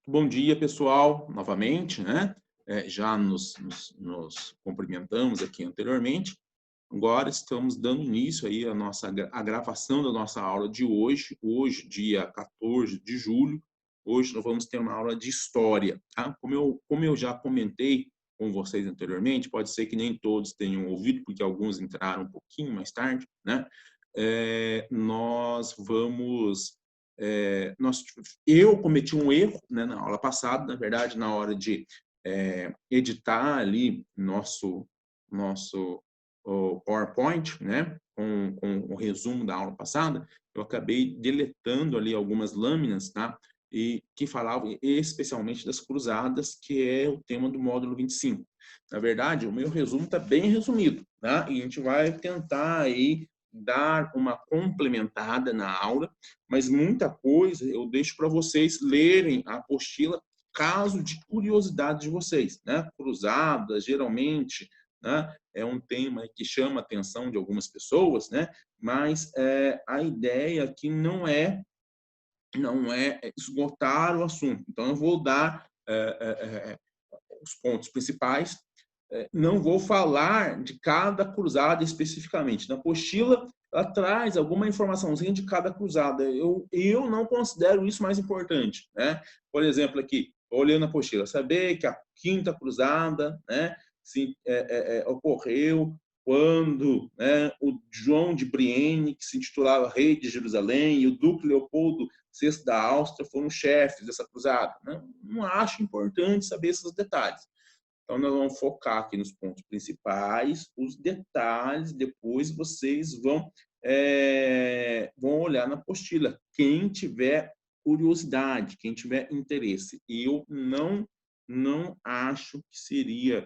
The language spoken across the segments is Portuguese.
Bom dia, pessoal, novamente, né? Já nos cumprimentamos aqui anteriormente. Agora estamos dando início aí à gravação da nossa aula de hoje, dia 14 de julho. Hoje nós vamos ter uma aula de história, tá? Como eu já comentei com vocês anteriormente, pode ser que nem todos tenham ouvido, porque alguns entraram um pouquinho mais tarde, né? Nós vamos eu cometi um erro, né, na aula passada, na verdade, na hora de editar ali nosso o PowerPoint, né, com o resumo da aula passada, eu acabei deletando ali algumas lâminas, tá, e que falavam especialmente das cruzadas, que é o tema do módulo 25. Na verdade, o meu resumo está bem resumido, tá, e a gente vai tentar aí dar uma complementada na aula, mas muita coisa eu deixo para vocês lerem a apostila, caso de curiosidade de vocês, né? Cruzadas, geralmente, né? É um tema que chama a atenção de algumas pessoas, né? Mas a ideia aqui não é esgotar o assunto. Então, eu vou dar os pontos principais. Não vou falar de cada cruzada especificamente. Na apostila, ela traz alguma informaçãozinha de cada cruzada. Eu não considero isso mais importante, né? Por exemplo, aqui, olhando a apostila, saber que a quinta cruzada, né, ocorreu quando, né, o João de Brienne, que se intitulava Rei de Jerusalém, e o Duque Leopoldo VI da Áustria foram chefes dessa cruzada. Não acho importante saber esses detalhes. Então, nós vamos focar aqui nos pontos principais, os detalhes, depois vocês vão olhar na apostila. Quem tiver curiosidade, quem tiver interesse. Eu não acho que seria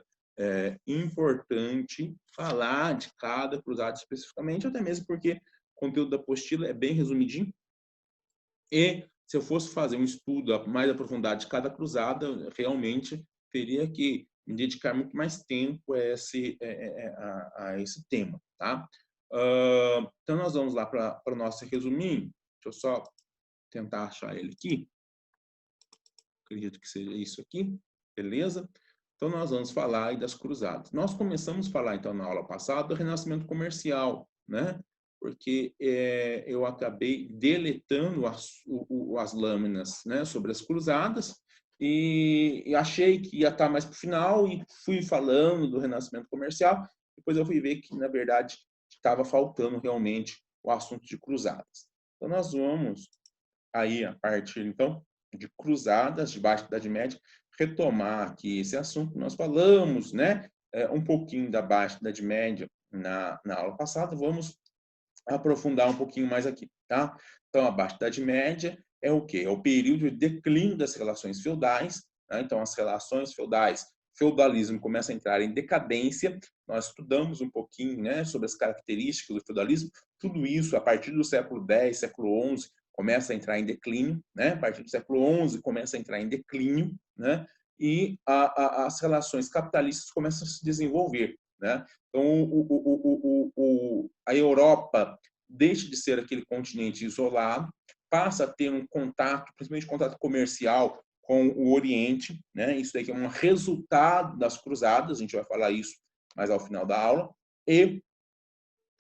importante falar de cada cruzada especificamente, até mesmo porque o conteúdo da apostila é bem resumidinho. E se eu fosse fazer um estudo mais aprofundado de cada cruzada, realmente teria que me dedicar muito mais tempo a esse tema, tá? Então, nós vamos lá para o nosso resuminho. Deixa eu só tentar achar ele aqui. Acredito que seja isso aqui. Beleza? Então, nós vamos falar aí das cruzadas. Nós começamos a falar, então, na aula passada, do renascimento comercial, né? Porque eu acabei deletando as lâminas, né, sobre as cruzadas e achei que ia estar mais para o final e fui falando do renascimento comercial. Depois eu fui ver que, na verdade, estava faltando realmente o assunto de cruzadas. Então, nós vamos aí, a partir, então, de cruzadas de Baixa Idade Média, retomar aqui esse assunto. Nós falamos, né, um pouquinho da Baixa Idade Média na aula passada, vamos aprofundar um pouquinho mais aqui, tá? Então, a Baixa Idade Média é o quê? É o período de declínio das relações feudais, né? Então, as relações feudais, feudalismo começa a entrar em decadência. Nós estudamos um pouquinho, né, sobre as características do feudalismo. Tudo isso, a partir do século X, século XI, começa a entrar em declínio, né? A partir do século XI começa a entrar em declínio, né? E as relações capitalistas começam a se desenvolver, né? Então, a Europa deixa de ser aquele continente isolado, passa a ter um contato, principalmente contato comercial, com o Oriente, né? Isso daqui é um resultado das cruzadas, a gente vai falar isso mais ao final da aula, e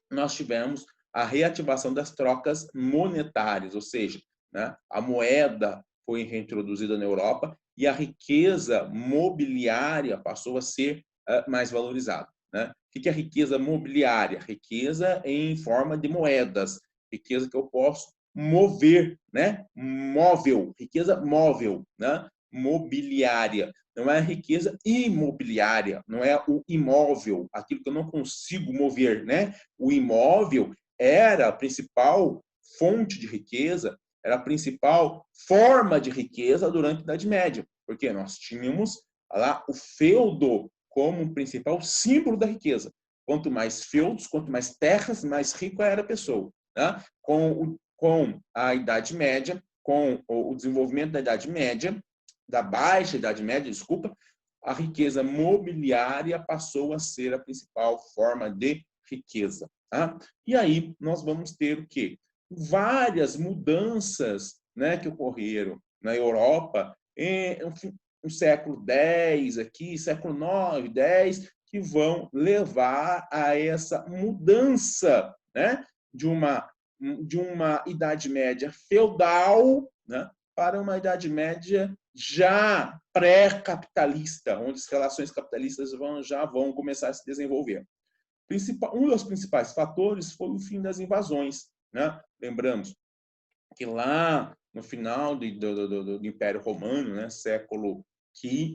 nós tivemos a reativação das trocas monetárias, ou seja, né, a moeda foi reintroduzida na Europa e a riqueza mobiliária passou a ser mais valorizada. Né? O que é riqueza mobiliária? Riqueza em forma de moedas, riqueza que eu posso mover, né? Móvel, riqueza móvel, né? Mobiliária. Não é a riqueza imobiliária, não é o imóvel, aquilo que eu não consigo mover, né? O imóvel era a principal fonte de riqueza, era a principal forma de riqueza durante a Idade Média, porque nós tínhamos lá o feudo como principal símbolo da riqueza. Quanto mais feudos, quanto mais terras, mais rico era a pessoa. Né? Com a Idade Média, com o desenvolvimento da Idade Média, da Baixa Idade Média, desculpa, a riqueza mobiliária passou a ser a principal forma de riqueza. Tá? E aí nós vamos ter o quê? Várias mudanças, né, que ocorreram na Europa no século X, aqui, século IX, X, que vão levar a essa mudança, né, de uma Idade Média feudal, né, para uma Idade Média já pré-capitalista, onde as relações capitalistas já vão começar a se desenvolver. Um dos principais fatores foi o fim das invasões, né? Lembramos que lá no final do Império Romano, né, século V,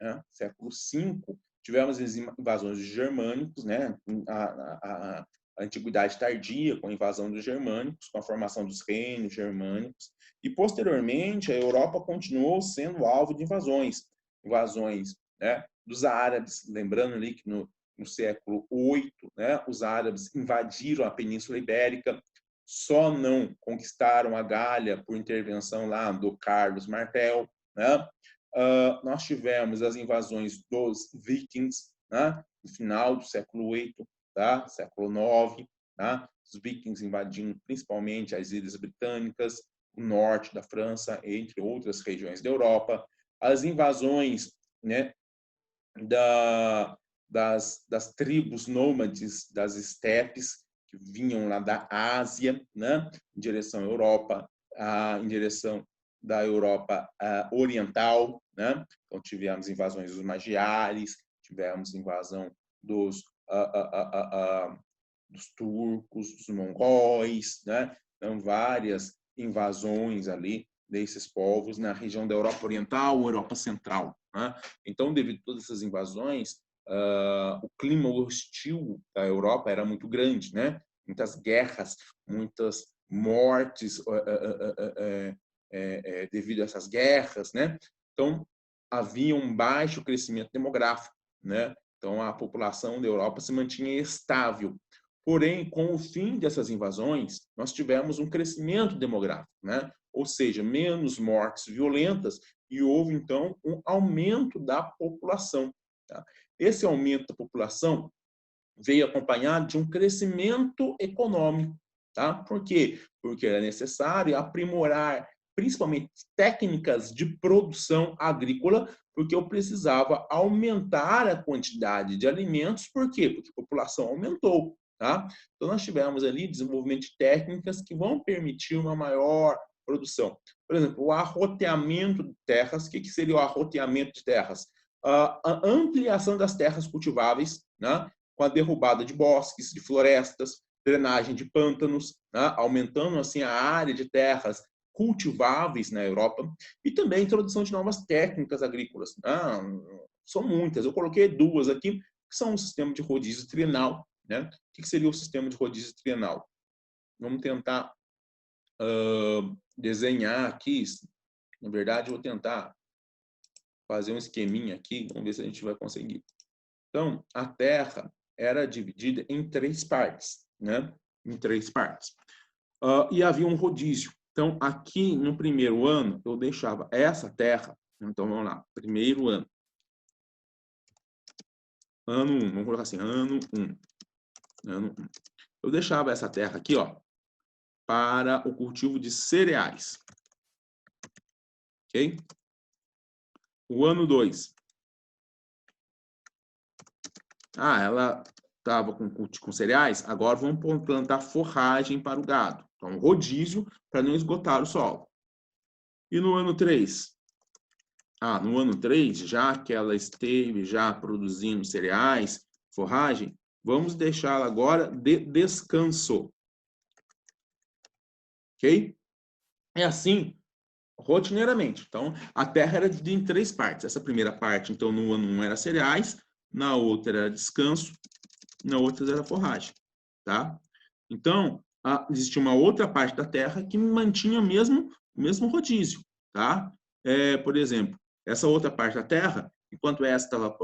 né, século V, tivemos as invasões dos germânicos, né, a Antiguidade Tardia, com a invasão dos germânicos, com a formação dos reinos germânicos, e posteriormente a Europa continuou sendo alvo de invasões, né, dos árabes, lembrando ali que no século VIII, né, os árabes invadiram a Península Ibérica, só não conquistaram a Gália por intervenção lá do Carlos Martel, né? Nós tivemos as invasões dos vikings, né? No final do século VIII, tá? Século IX, tá? Os vikings invadindo principalmente as Ilhas Britânicas, o norte da França, entre outras regiões da Europa. As invasões, né, das tribos nômades das estepes, que vinham lá da Ásia, né, em direção à Europa, em direção da Europa oriental, né? Então tivemos invasões dos magiares, tivemos invasão dos turcos, dos mongóis, né? Então várias invasões ali desses povos na região da Europa Oriental, Europa Central, né? Então, devido a todas essas invasões, o clima hostil da Europa era muito grande, né? Muitas guerras, muitas mortes devido a essas guerras, né? Então, havia um baixo crescimento demográfico, né? Então, a população da Europa se mantinha estável. Porém, com o fim dessas invasões, nós tivemos um crescimento demográfico, né? Ou seja, menos mortes violentas, e houve, então, um aumento da população. Tá? Esse aumento da população veio acompanhado de um crescimento econômico. Tá? Por quê? Porque era necessário aprimorar, principalmente, técnicas de produção agrícola, porque eu precisava aumentar a quantidade de alimentos. Por quê? Porque a população aumentou. Tá? Então, nós tivemos ali desenvolvimento de técnicas que vão permitir uma maior produção. Por exemplo, o arroteamento de terras. O que seria o arroteamento de terras? A ampliação das terras cultiváveis, né? Com a derrubada de bosques, de florestas, drenagem de pântanos, né? Aumentando assim a área de terras cultiváveis na Europa, e também a introdução de novas técnicas agrícolas. Né? São muitas, eu coloquei duas aqui, que são o sistema de rodízio trienal. Né? O que seria o sistema de rodízio trienal? Vamos tentar desenhar aqui. Na verdade, eu vou tentar fazer um esqueminha aqui, vamos ver se a gente vai conseguir. Então, a Terra era dividida em 3 partes, né? Em 3 partes. E havia um rodízio. Então, aqui no primeiro ano, eu deixava essa Terra. Então, vamos lá. Primeiro ano. Ano 1. Vamos colocar assim, ano 1. Ano 1. Eu deixava essa terra aqui, ó, para o cultivo de cereais. Ok? O ano 2. Ela estava com cereais, agora vamos plantar forragem para o gado. Então, rodízio para não esgotar o solo. E no ano 3? No ano 3, já que ela esteve já produzindo cereais, forragem, vamos deixá-la agora de descanso. Ok? É assim rotineiramente. Então, a terra era dividida em 3 partes. Essa primeira parte, então, no ano 1 era cereais, na outra era descanso, na outra era forragem, tá? Então, existia uma outra parte da terra que mantinha o mesmo rodízio, tá? Por exemplo, essa outra parte da terra, enquanto essa estava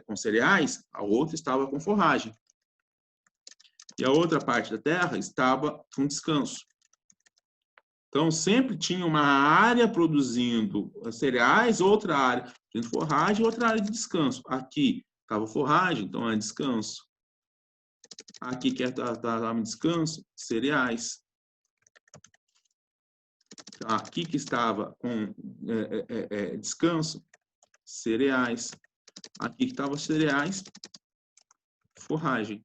com cereais, a outra estava com forragem. E a outra parte da terra estava com descanso. Então, sempre tinha uma área produzindo cereais, outra área produzindo forragem, outra área de descanso. Aqui estava forragem, então é descanso. Aqui que estava em descanso, cereais. Aqui que estava com descanso, cereais. Aqui que estava cereais, forragem.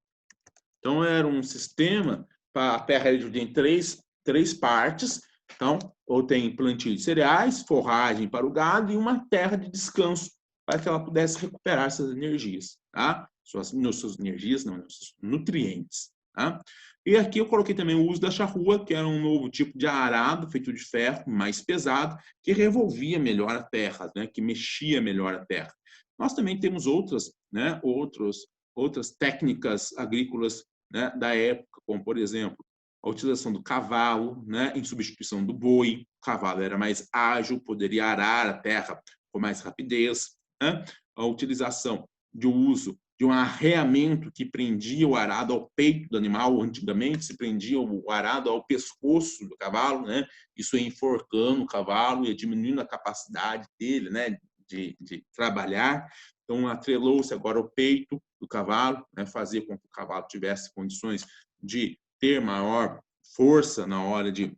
Então, era um sistema para a terra era dividida em três partes. Então, ou tem plantio de cereais, forragem para o gado e uma terra de descanso para que ela pudesse recuperar essas energias, tá? Suas energias, não, seus nutrientes, tá? E aqui eu coloquei também o uso da charrua, que era um novo tipo de arado feito de ferro, mais pesado, que revolvia melhor a terra, né? Que mexia melhor a terra. Nós também temos outras, né? Outras técnicas agrícolas, né, da época, como, por exemplo, a utilização do cavalo, né, em substituição do boi. O cavalo era mais ágil, poderia arar a terra com mais rapidez. Né? A utilização de uso de um arreamento que prendia o arado ao peito do animal. Antigamente se prendia o arado ao pescoço do cavalo, né? Isso ia enforcando o cavalo e diminuindo a capacidade dele, né, de trabalhar. Então, atrelou-se agora ao peito do cavalo, né, fazia com que o cavalo tivesse condições de ter maior força na hora de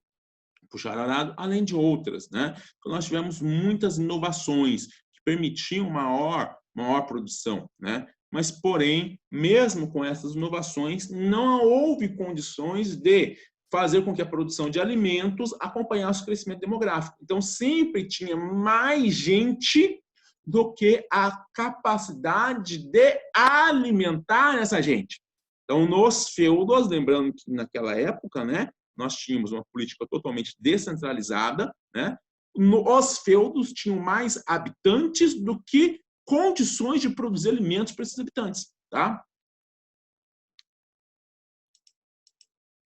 puxar arado, além de outras, né? Então, nós tivemos muitas inovações que permitiam maior produção, né? Mas, porém, mesmo com essas inovações, não houve condições de fazer com que a produção de alimentos acompanhasse o crescimento demográfico. Então, sempre tinha mais gente do que a capacidade de alimentar essa gente. Então, nos feudos, lembrando que naquela época, né, nós tínhamos uma política totalmente descentralizada, né? Os feudos tinham mais habitantes do que condições de produzir alimentos para esses habitantes, tá?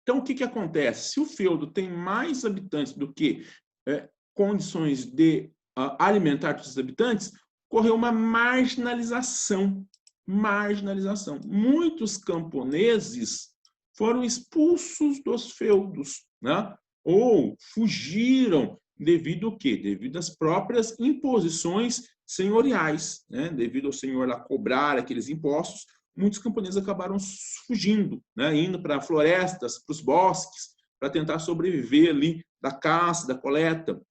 Então, o que acontece? Se o feudo tem mais habitantes do que condições de alimentar os habitantes, ocorreu uma marginalização. Marginalização. Muitos camponeses foram expulsos dos feudos, né? Ou fugiram devido ao quê? Devido às próprias imposições senhoriais, né? Devido ao senhor lá cobrar aqueles impostos, muitos camponeses acabaram fugindo, né? Indo para florestas, para os bosques, para tentar sobreviver ali da caça, da coleta.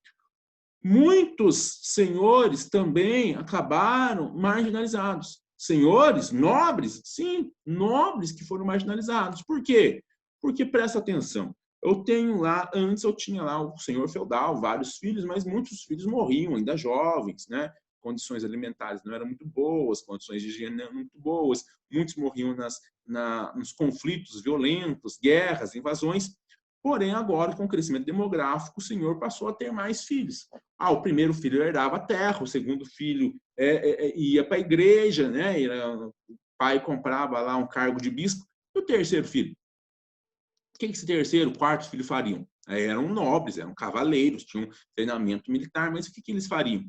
Muitos senhores também acabaram marginalizados. Senhores, nobres, sim, nobres que foram marginalizados. Por quê? Porque, presta atenção, antes eu tinha lá o senhor feudal, vários filhos, mas muitos filhos morriam ainda jovens, né? Condições alimentares não eram muito boas, condições de higiene não eram muito boas, muitos morriam nos conflitos violentos, guerras, invasões. Porém, agora, com o crescimento demográfico, o senhor passou a ter mais filhos. O primeiro filho herdava a terra, o segundo filho ia para a igreja, né? O pai comprava lá um cargo de bispo. E o terceiro filho? O que esse terceiro, quarto filho fariam? Eram nobres, eram cavaleiros, tinham treinamento militar, mas o que eles fariam?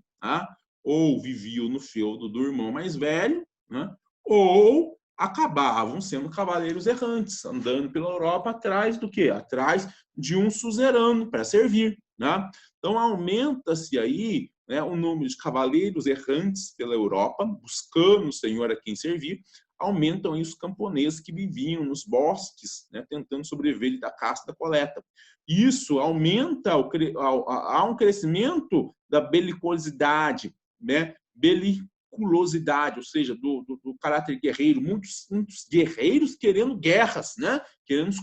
Ou viviam no feudo do irmão mais velho, né? Ou acabavam sendo cavaleiros errantes, andando pela Europa atrás do quê? Atrás de um suzerano para servir, né? Então aumenta-se aí, né, o número de cavaleiros errantes pela Europa, buscando o Senhor a quem servir. Aumentam aí os camponeses que viviam nos bosques, né, tentando sobreviver da caça e da coleta. Isso aumenta, há um crescimento da belicosidade, né, beliculosidade, ou seja, do caráter guerreiro, muitos guerreiros querendo guerras, né? Querendo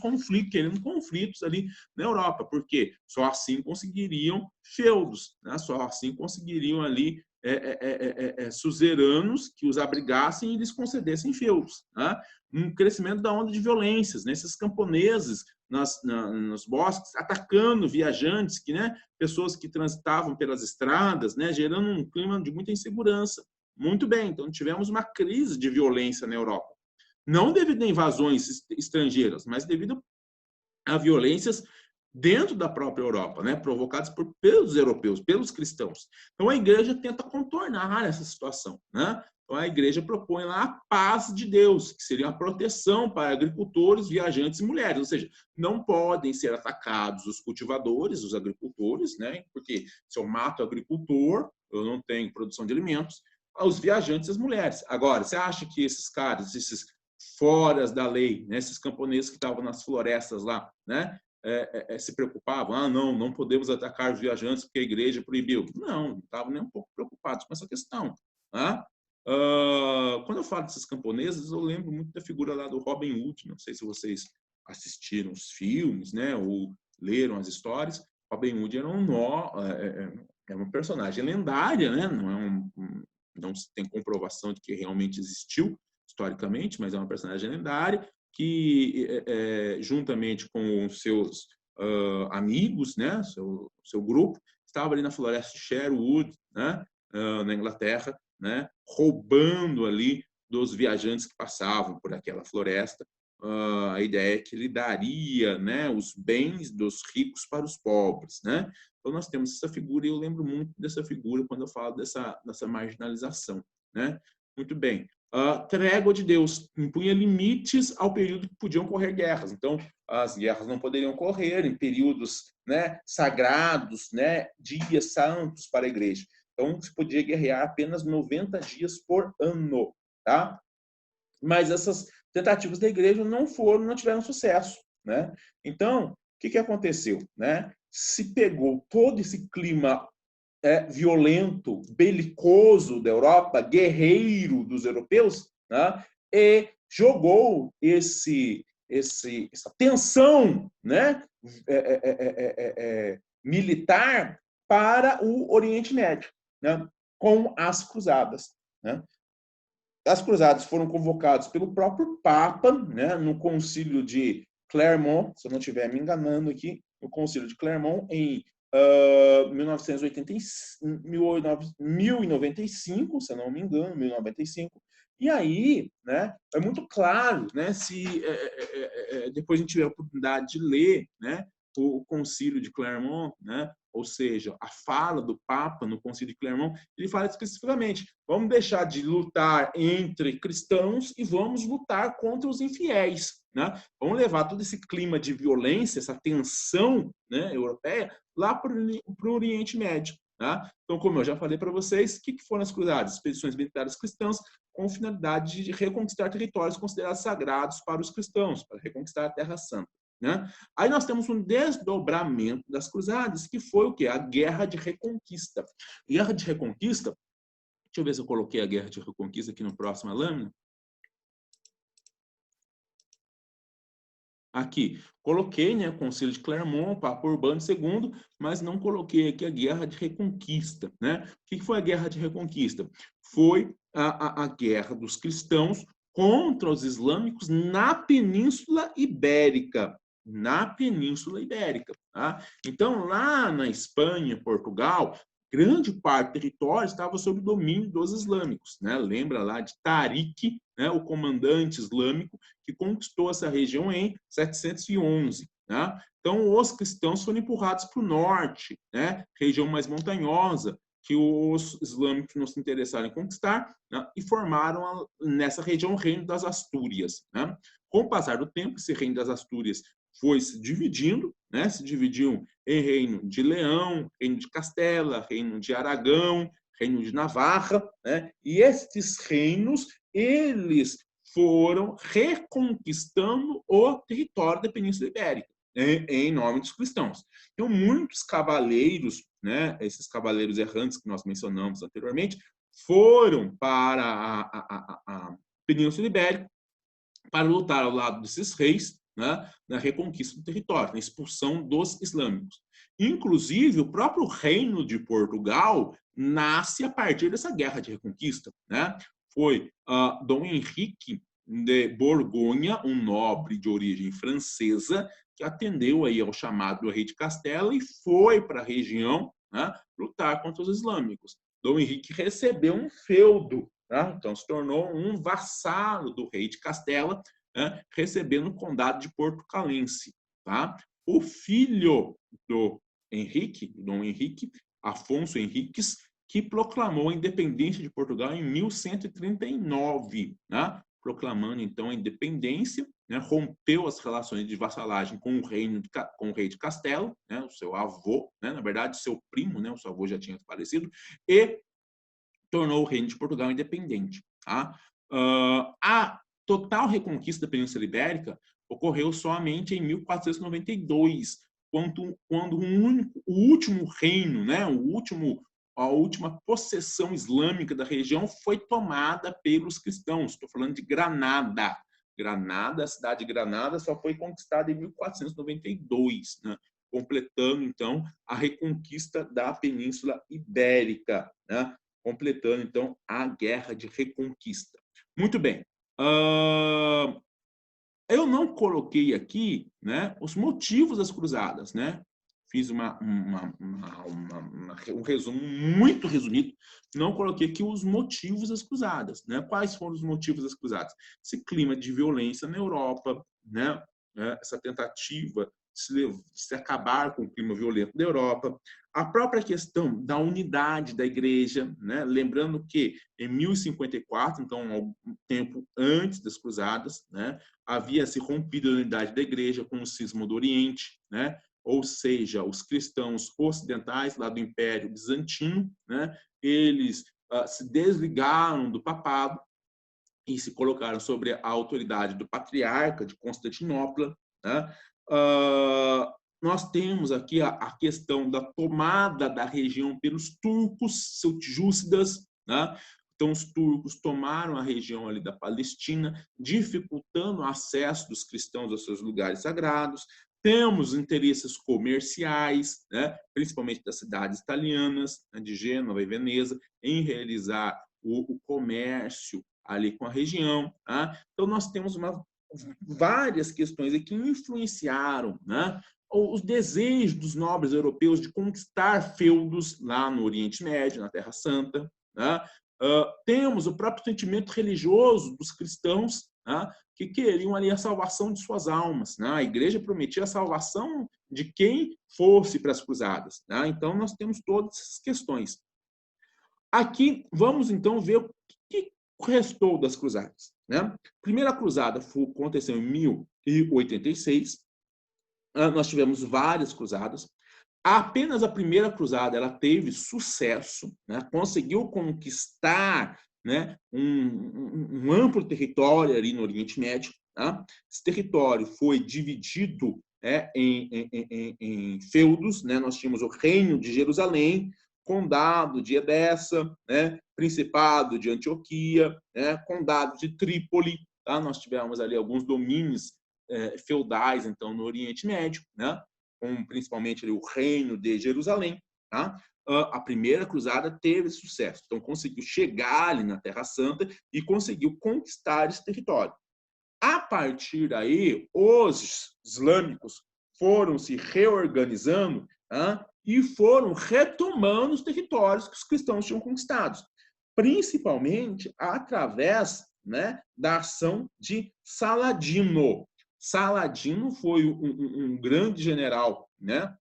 conflitos ali na Europa, porque só assim conseguiriam feudos, né? Só assim conseguiriam ali suzeranos que os abrigassem e lhes concedessem feudos. Né? Um crescimento da onda de violências, né? Esses camponeses nos bosques, atacando viajantes, né? Pessoas que transitavam pelas estradas, né? Gerando um clima de muita insegurança. Muito bem, então tivemos uma crise de violência na Europa. Não devido a invasões estrangeiras, mas devido a violências dentro da própria Europa, né, provocadas pelos europeus, pelos cristãos. Então a igreja tenta contornar essa situação, né? Então a igreja propõe lá a paz de Deus, que seria uma proteção para agricultores, viajantes e mulheres, ou seja, não podem ser atacados os cultivadores, os agricultores, né? Porque se eu mato o agricultor, eu não tenho produção de alimentos, os viajantes e as mulheres. Agora, você acha que esses caras, esses foras da lei, né, esses camponeses que estavam nas florestas lá, né, se preocupavam, não podemos atacar os viajantes porque a igreja proibiu. Não estavam nem um pouco preocupados com essa questão. Tá? Quando eu falo desses camponeses, eu lembro muito da figura lá do Robin Hood. Não sei se vocês assistiram os filmes, né, ou leram as histórias. Robin Hood era uma personagem lendária, né? Não se tem comprovação de que realmente existiu historicamente, mas é uma personagem lendária que, juntamente com os seus amigos, né, seu grupo, estava ali na floresta de Sherwood, né, na Inglaterra, né, roubando ali dos viajantes que passavam por aquela floresta. A ideia é que ele daria, né, os bens dos ricos para os pobres, né? Então nós temos essa figura e eu lembro muito dessa figura quando eu falo dessa marginalização, né? Muito bem. Trégua de Deus impunha limites ao período que podiam ocorrer guerras. Então, as guerras não poderiam ocorrer em períodos, né, sagrados, né, dias santos para a igreja. Então, se podia guerrear apenas 90 dias por ano, tá? Mas essas tentativas da igreja não tiveram sucesso, né? Então, o que aconteceu, né? Se pegou todo esse clima violento, belicoso da Europa, guerreiro dos europeus, né? E jogou essa tensão, né? Militar para o Oriente Médio, né? Com as cruzadas, né? As cruzadas foram convocadas pelo próprio Papa, né? No Concílio de Clermont, se eu não estiver me enganando aqui, no Concílio de Clermont, em 1095, se eu não me engano, 1095. E aí, né, é muito claro, né, se depois a gente tiver a oportunidade de ler, né, o Concílio de Clermont, né, ou seja, a fala do Papa no Concílio de Clermont, ele fala especificamente: vamos deixar de lutar entre cristãos e vamos lutar contra os infiéis, né? Vamos levar todo esse clima de violência, essa tensão, né, europeia, lá para o Oriente Médio. Tá? Então, como eu já falei para vocês, o que foram as cruzadas? Expedições militares cristãs com finalidade de reconquistar territórios considerados sagrados para os cristãos, para reconquistar a Terra Santa. Né? Aí nós temos um desdobramento das cruzadas, que foi o quê? A Guerra de Reconquista. Guerra de Reconquista, deixa eu ver se eu coloquei a Guerra de Reconquista aqui no próximo lâmina. Aqui, coloquei, né, o Concílio de Clermont, Papa Urbano II, mas não coloquei aqui a Guerra de Reconquista, né? O que foi a Guerra de Reconquista? Foi a guerra dos cristãos contra os islâmicos na Península Ibérica. Na Península Ibérica. Tá? Então, lá na Espanha, Portugal, grande parte do território estava sob o domínio dos islâmicos. Né? Lembra lá de Tariq, né, o comandante islâmico que conquistou essa região em 711. Né? Então, os cristãos foram empurrados para o norte, né, região mais montanhosa, que os islâmicos não se interessaram em conquistar, né, e formaram nessa região o Reino das Astúrias. Né? Com o passar do tempo, esse Reino das Astúrias foi se dividindo, né? Se dividiu em Reino de Leão, Reino de Castela, Reino de Aragão, Reino de Navarra, né? E estes reinos, eles foram reconquistando o território da Península Ibérica, em nome dos cristãos. Então, muitos cavaleiros, né? Esses cavaleiros errantes que nós mencionamos anteriormente, foram para a Península Ibérica para lutar ao lado desses reis, né, na reconquista do território, na expulsão dos islâmicos. Inclusive, o próprio reino de Portugal nasce a partir dessa guerra de reconquista. Né? Foi Dom Henrique de Borgonha, um nobre de origem francesa, que atendeu aí ao chamado do rei de Castela e foi para a região, né, lutar contra os islâmicos. Dom Henrique recebeu um feudo, né? Então se tornou um vassalo do rei de Castela, né, recebendo o condado de Portucalense. Tá? O filho do Henrique, Dom Henrique, Afonso Henriques, que proclamou a independência de Portugal em 1139, né? Proclamando então a independência, né? Rompeu as relações de vassalagem com o rei de Castela, né? O seu avô, né? Na verdade, seu primo, né? O seu avô já tinha falecido, e tornou o reino de Portugal independente. Tá? A total reconquista da Península Ibérica ocorreu somente em 1492, quando o último reino, né, a última possessão islâmica da região foi tomada pelos cristãos. Estou falando de Granada. Granada, a cidade de Granada, só foi conquistada em 1492, né, completando, então, a reconquista da Península Ibérica, né, completando, então, a Guerra de Reconquista. Muito bem. Eu não coloquei aqui, né, os motivos das cruzadas, né? Fiz um resumo muito resumido. Não coloquei aqui os motivos das cruzadas, né? Quais foram os motivos das cruzadas? Esse clima de violência na Europa, né? Essa tentativa de se acabar com o clima violento da Europa, a própria questão da unidade da igreja, né? Lembrando que em 1054, então um tempo antes das cruzadas, né, havia se rompido a unidade da igreja com o cisma do Oriente, né? Ou seja, os cristãos ocidentais lá do Império Bizantino, né, eles se desligaram do papado e se colocaram sobre a autoridade do patriarca de Constantinopla, né? Nós temos aqui a questão da tomada da região pelos turcos seljúcidas, né? Então, os turcos tomaram a região ali da Palestina, dificultando o acesso dos cristãos aos seus lugares sagrados. Temos interesses comerciais, né, principalmente das cidades italianas, né, de Gênova e Veneza, em realizar o comércio ali com a região. Tá? Então, nós temos várias questões que influenciaram, né, os desejos dos nobres europeus de conquistar feudos lá no Oriente Médio, na Terra Santa. Né? Temos o próprio sentimento religioso dos cristãos, né, que queriam ali a salvação de suas almas. Né? A igreja prometia a salvação de quem fosse para as cruzadas. Né? Então, nós temos todas essas questões. Aqui, vamos então ver o que restou das cruzadas. Né? A primeira cruzada aconteceu em 1086. Nós tivemos várias cruzadas. Apenas a primeira cruzada ela teve sucesso, né? Conseguiu conquistar, né, um amplo território ali no Oriente Médio. Tá? Esse território foi dividido, né, em feudos. Né? Nós tínhamos o Reino de Jerusalém, Condado de Edessa, né? Principado de Antioquia, né? Condado de Trípoli. Tá? Nós tivemos ali alguns domínios feudais, então, no Oriente Médio, né? Com principalmente ali, o Reino de Jerusalém. Tá? A primeira cruzada teve sucesso, então conseguiu chegar ali na Terra Santa e conseguiu conquistar esse território. A partir daí, os islâmicos foram se reorganizando, tá? E foram retomando os territórios que os cristãos tinham conquistados, principalmente através, né, da ação de Saladino. Saladino foi um grande general, né?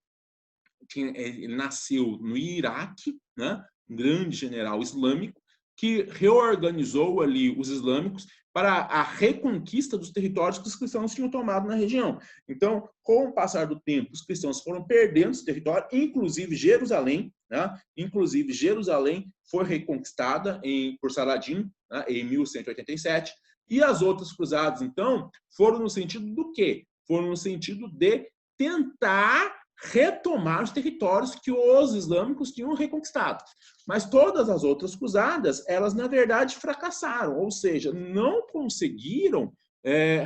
Ele nasceu no Iraque, né? Um grande general islâmico que reorganizou ali os islâmicos para a reconquista dos territórios que os cristãos tinham tomado na região. Então, com o passar do tempo, os cristãos foram perdendo esse território, inclusive Jerusalém, né? Inclusive Jerusalém foi reconquistada por Saladino, né, em 1187. E as outras cruzadas, então, foram no sentido do quê? Foram no sentido de tentar retomar os territórios que os islâmicos tinham reconquistado. Mas todas as outras cruzadas, elas, na verdade, fracassaram, ou seja, não conseguiram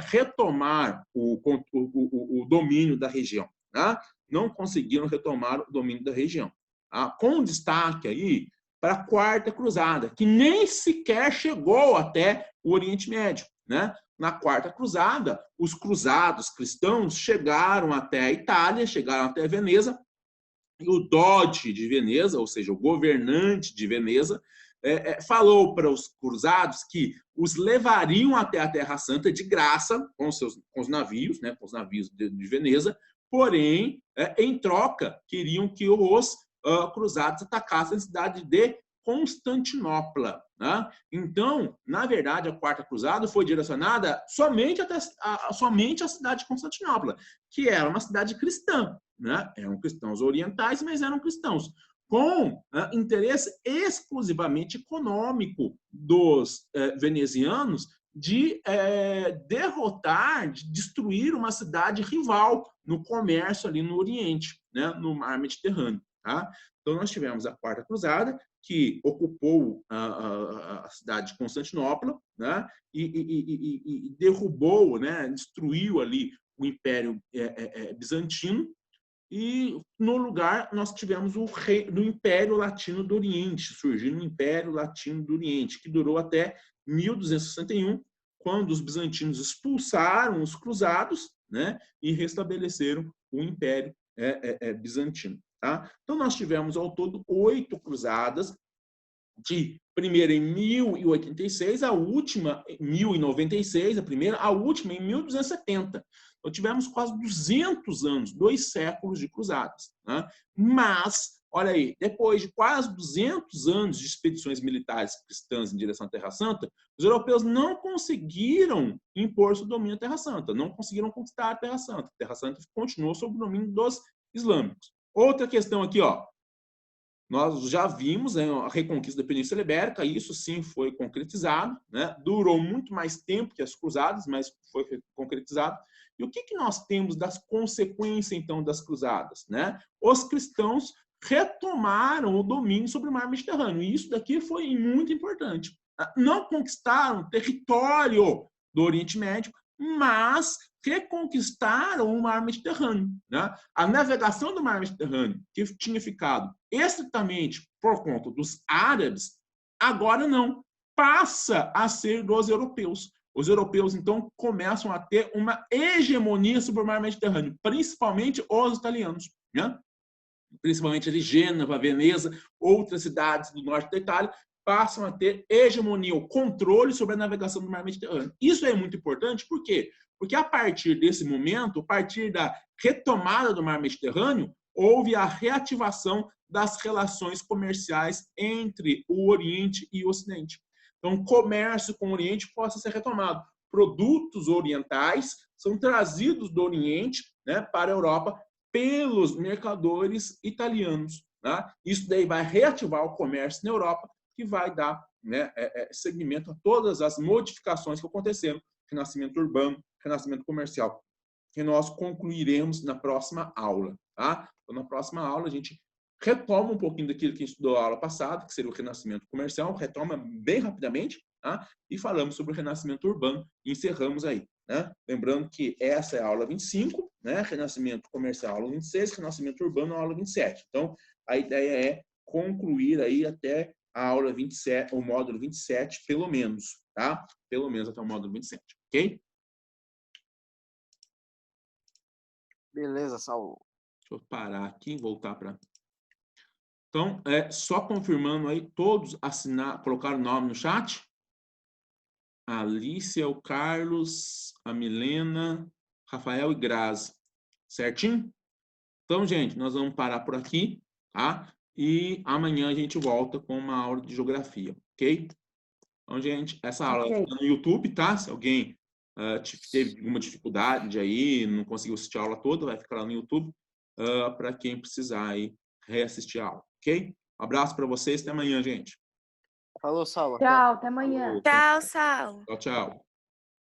retomar o domínio da região. Tá? Não conseguiram retomar o domínio da região. Tá? Com destaque aí para a Quarta Cruzada, que nem sequer chegou até o Oriente Médio. Né? Na Quarta Cruzada, os cruzados cristãos chegaram até a Itália, chegaram até Veneza, e o Doge de Veneza, ou seja, o governante de Veneza, falou para os cruzados que os levariam até a Terra Santa de graça, com os navios, né, com os navios de Veneza, porém, em troca, queriam que os cruzados atacassem a cidade de Constantinopla. Né? Então, na verdade, a Quarta Cruzada foi direcionada somente à cidade de Constantinopla, que era uma cidade cristã. Né? Eram cristãos orientais, mas eram cristãos com interesse exclusivamente econômico dos venezianos de derrotar, de destruir uma cidade rival no comércio ali no Oriente, né, no mar Mediterrâneo. Tá? Então, nós tivemos a Quarta Cruzada, que ocupou a cidade de Constantinopla, né, e derrubou, né, destruiu ali o Império Bizantino, e no lugar nós tivemos o Império Latino do Oriente, surgindo o Império Latino do Oriente, que durou até 1261, quando os bizantinos expulsaram os cruzados, né, e restabeleceram o Império Bizantino. Tá? Então nós tivemos ao todo 8 cruzadas, de primeira em 1086, a última em 1096, a primeira, a última em 1270. Então, tivemos quase 200 anos, 2 séculos de cruzadas. Né? Mas, olha aí, depois de quase 200 anos de expedições militares cristãs em direção à Terra Santa, os europeus não conseguiram impor seu domínio à Terra Santa, não conseguiram conquistar a Terra Santa. A Terra Santa continuou sob o domínio dos islâmicos. Outra questão aqui, ó. Nós já vimos, né, a reconquista da Península Ibérica, isso sim foi concretizado, né? Durou muito mais tempo que as cruzadas, mas foi concretizado. E o que nós temos das consequências, então, das cruzadas? Né? Os cristãos retomaram o domínio sobre o mar Mediterrâneo, e isso daqui foi muito importante. Não conquistaram território do Oriente Médio, mas reconquistaram o mar Mediterrâneo. Né? A navegação do mar Mediterrâneo, que tinha ficado estritamente por conta dos árabes, agora não, passa a ser dos europeus. Os europeus, então, começam a ter uma hegemonia sobre o mar Mediterrâneo, principalmente os italianos. Né? Principalmente ali Gênova, Veneza, outras cidades do norte da Itália, passam a ter hegemonia, o controle sobre a navegação do mar Mediterrâneo. Isso é muito importante, por quê? Porque a partir desse momento, a partir da retomada do mar Mediterrâneo, houve a reativação das relações comerciais entre o Oriente e o Ocidente. Então, o comércio com o Oriente possa ser retomado. Produtos orientais são trazidos do Oriente, né, para a Europa pelos mercadores italianos. Né? Isso daí vai reativar o comércio na Europa, que vai dar, né, segmento a todas as modificações que aconteceram, renascimento urbano, renascimento comercial, que nós concluiremos na próxima aula. Tá? Então, na próxima aula, a gente retoma um pouquinho daquilo que a gente estudou na aula passada, que seria o renascimento comercial, retoma bem rapidamente, tá? E falamos sobre o renascimento urbano e encerramos aí. Né? Lembrando que essa é a aula 25, né? Renascimento comercial, aula 26, renascimento urbano, aula 27. Então, a ideia é concluir aí até a aula 27, o módulo 27, pelo menos, tá? Pelo menos até o módulo 27, ok? Beleza, Saulo. Deixa eu parar aqui e voltar para... Então, só confirmando aí, todos colocaram o nome no chat? A Alicia, o Carlos, a Milena, Rafael e Grazi. Certinho? Então, gente, nós vamos parar por aqui, tá? E amanhã a gente volta com uma aula de geografia, ok? Então, gente, essa aula está no YouTube, tá? Se alguém teve alguma dificuldade aí, não conseguiu assistir a aula toda, vai ficar lá no YouTube para quem precisar aí reassistir a aula, ok? Um abraço para vocês, até amanhã, gente. Falou, Saulo. Tchau, até amanhã. Tchau, Saulo. Tchau, tchau.